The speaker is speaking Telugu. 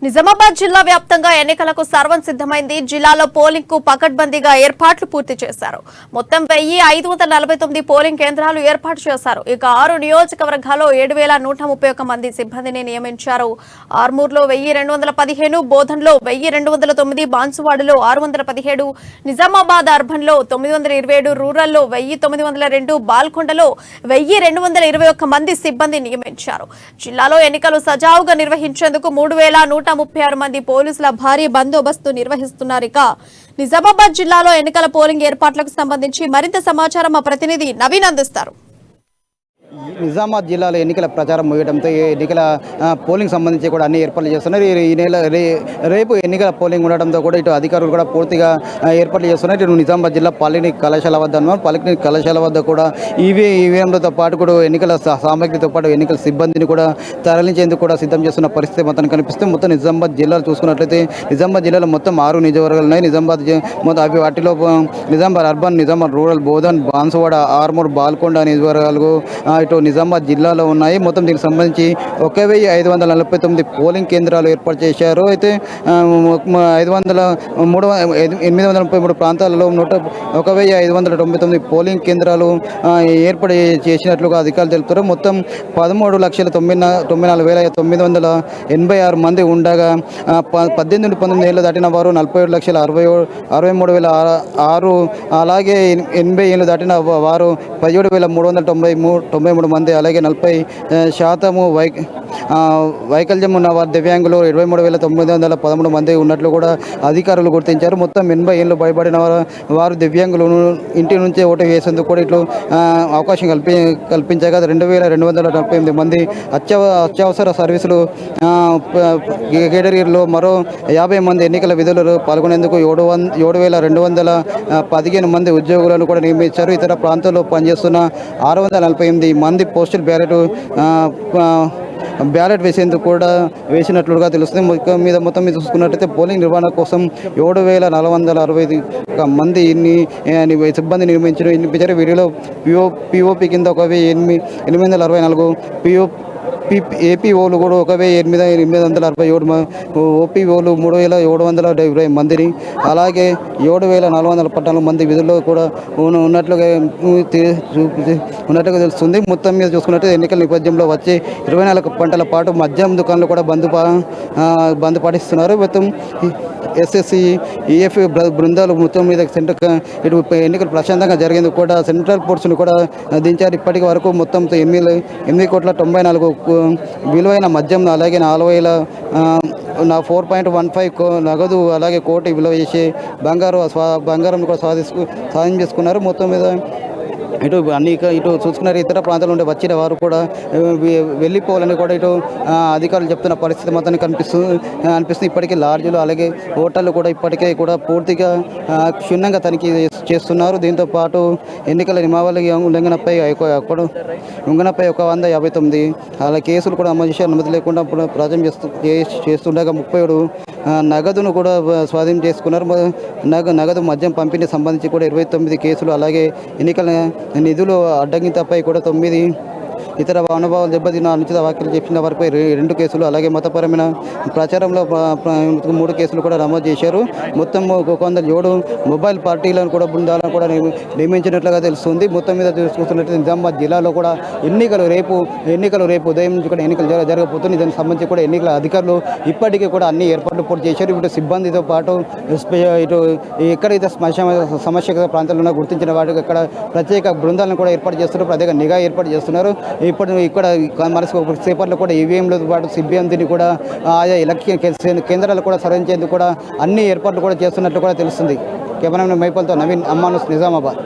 నిజామాబాద్ జిల్లా వ్యాప్తంగా ఎన్నికలకు సర్వం సిద్ధమైంది. జిల్లాలో పోలింగ్ కు పకడ్బందీగా ఏర్పాట్లు పూర్తి చేశారు. మొత్తం 1549 పోలింగ్ కేంద్రాలు ఏర్పాటు చేశారు. ఇక 6 నియోజకవర్గాల్లో 7131 మంది సిబ్బందిని నియమించారు. ఆర్మూర్లో 1215, బోధన్లో 1209, బాన్సువాడలో 617, నిజామాబాద్ అర్బన్ లో 927, రూరల్లో 1902, బాల్కొండలో 1221 మంది సిబ్బంది నియమించారు. జిల్లాలో ఎన్నికలు సజావుగా నిర్వహించేందుకు 3136 మంది పోలీసుల భారీ బందోబస్తు నిర్వహిస్తున్నారు. ఇక నిజామాబాద్ జిల్లాలో ఎన్నికల పోలింగ్ ఏర్పాట్లకు సంబంధించి మరింత సమాచారం మా ప్రతినిధి నవీన్ అందిస్తారు. నిజామాబాద్ జిల్లాలో ఎన్నికల ప్రచారం ముగియడంతో ఎన్నికల పోలింగ్ సంబంధించి కూడా అన్ని ఏర్పాట్లు చేస్తున్నారు. ఈ నెల రేపు ఎన్నికల పోలింగ్ ఉండడంతో కూడా ఇటు అధికారులు కూడా పూర్తిగా ఏర్పాట్లు చేస్తున్నారు. ఇటు నిజామాబాద్ జిల్లా పాలిటెక్నిక్ కళాశాల వద్ద పాలిటెక్నిక్ కళాశాల వద్ద కూడా ఈవీఎంలతో పాటు కూడా ఎన్నికల సామగ్రితో పాటు ఎన్నికల సిబ్బందిని కూడా తరలించేందుకు కూడా సిద్ధం చేస్తున్న పరిస్థితి మొత్తం కనిపిస్తుంది. మొత్తం నిజామాబాద్ జిల్లాలో చూసుకున్నట్లయితే నిజామాబాద్ జిల్లాలో మొత్తం 6 నియోజకవర్గాలు ఉన్నాయి. మొత్తం వాటిలో నిజామాబాద్ అర్బన్, నిజామాబాద్ రూరల్, బోధన్, బాన్సువాడ, ఆర్మూర్, బాల్కొండ నియోజకవర్గాలు ఇటు నిజామాబాద్ జిల్లాలో ఉన్నాయి. మొత్తం దీనికి సంబంధించి 1549 పోలింగ్ కేంద్రాలు ఏర్పాటు చేశారు. అయితే 833 ప్రాంతాలలో 1599 పోలింగ్ కేంద్రాలు ఏర్పాటు చేసినట్లుగా అధికారులు తెలుపుతారు. మొత్తం 13,94,986 మంది ఉండగా 18-19 ఏళ్ళు దాటిన వారు 47,63,606, అలాగే 80 ఏళ్ళు దాటిన వారు 17,393 మంది, అలాగే 40% వైకల్యం ఉన్న వారు దివ్యాంగులు 23,913 మంది ఉన్నట్లు కూడా అధికారులు గుర్తించారు. మొత్తం 80 ఏళ్ళు భయపడిన వారు దివ్యాంగులు ఇంటి నుంచే ఓటు వేసేందుకు కూడా ఇట్లు అవకాశం కల్పించగా 2,248 మంది అత్యవసర సర్వీసులు కేటగిరీలో మరో 50 మంది ఎన్నికల విధులు పాల్గొనేందుకు 7,215 మంది ఉద్యోగులను కూడా నియమించారు. ఇతర ప్రాంతాల్లో పనిచేస్తున్న 648 మంది పోస్టల్ బ్యాలెట్ వేసేందుకు కూడా వేసినట్లుగా తెలుస్తుంది. మొత్తం మీద చూసుకున్నట్టయితే పోలింగ్ నిర్వహణ కోసం 7,465 మంది సిబ్బంది నిర్మించారు. వీరిలో పిఓపి కింద 1,864 ఏపీఓలు కూడా 1,867, ఓపీఓలు 3,770 మందిని, అలాగే 7,414 మంది విధుల్లో కూడా ఉన్నట్లుగా తెలుస్తుంది. మొత్తం మీద చూసుకున్నట్టు ఎన్నికల నేపథ్యంలో వచ్చే 24 గంటల పాటు మద్యం దుకాణాలు కూడా బంద్ పాటిస్తున్నారు. మొత్తం ఎస్ఎస్సి, ఈఎఫ్ బృందాలు మొత్తం మీద ఇటు ఎన్నికలు ప్రశాంతంగా జరిగేందుకు కూడా సెంట్రల్ ఫోర్స్ను కూడా దించారు. ఇప్పటికి వరకు మొత్తం 8,94 విలువైన మద్యం, అలాగే 4.15 నగదు, అలాగే కోటి విలువ చేసే బంగారం కూడా స్వాధీనం చేసుకున్నారు. మొత్తం మీద ఇటు చూసుకున్నారు. ఇతర ప్రాంతాల నుండి వచ్చిన వారు కూడా వెళ్ళిపోవాలని కూడా ఇటు అధికారులు చెప్తున్న పరిస్థితి మొత్తాన్ని అనిపిస్తుంది. ఇప్పటికే లాడ్జీలు, అలాగే హోటళ్ళు కూడా ఇప్పటికే కూడా పూర్తిగా క్షుణ్ణంగా తనిఖీ చేస్తున్నారు. దీంతో పాటు ఎన్నికల నియమావళి ఉల్లంఘనపై 159 అలా కేసులు కూడా అమలు చేసి అనుమతి లేకుండా ప్రాజెక్ట్ చేస్తుండగా 37 నగదును కూడా స్వాధీనం చేసుకున్నారు. నగదు మద్యం పంపిణీ సంబంధించి కూడా 29 కేసులు, అలాగే ఎన్నికల నిధులు అడ్డగింతపై కూడా 9 ఇతర అనుభవాలు దెబ్బతిన్న అనుచిత వ్యాఖ్యలు చెప్పిన వారిపై 2 కేసులు, అలాగే మతపరమైన ప్రచారంలో 3 కేసులు కూడా నమోదు చేశారు. మొత్తం 107 మొబైల్ పార్టీలను కూడా బృందాలను కూడా నియమించినట్లుగా తెలుస్తుంది. మొత్తం మీద చూస్తున్నట్టు నిజామాబాద్ జిల్లాలో కూడా ఎన్నికలు రేపు ఉదయం నుంచి కూడా ఎన్నికలు జరగబోతుంది. దానికి సంబంధించి కూడా ఎన్నికల అధికారులు ఇప్పటికీ కూడా అన్ని ఏర్పాట్లు పూర్తి చేశారు. ఇప్పుడు సిబ్బందితో పాటు ఇటు ఎక్కడైతే సమస్య ప్రాంతాల్లో గుర్తించిన వాటికి అక్కడ ప్రత్యేక బృందాలను కూడా ఏర్పాటు చేస్తున్నారు, ప్రత్యేక నిఘా ఏర్పాటు చేస్తున్నారు. ఇక్కడ సేపట్లో కూడా ఈవీఎంలతో పాటు సిబ్బందిని కూడా ఆయా ఎలక్షన్ కేంద్రాలు కూడా సవరించేందుకు కూడా అన్ని ఏర్పాట్లు కూడా చేస్తున్నట్లు కూడా తెలుస్తుంది. కెమెరామెన్ మైపల్తో నవీన్, అమ్మానుస్, నిజామాబాద్.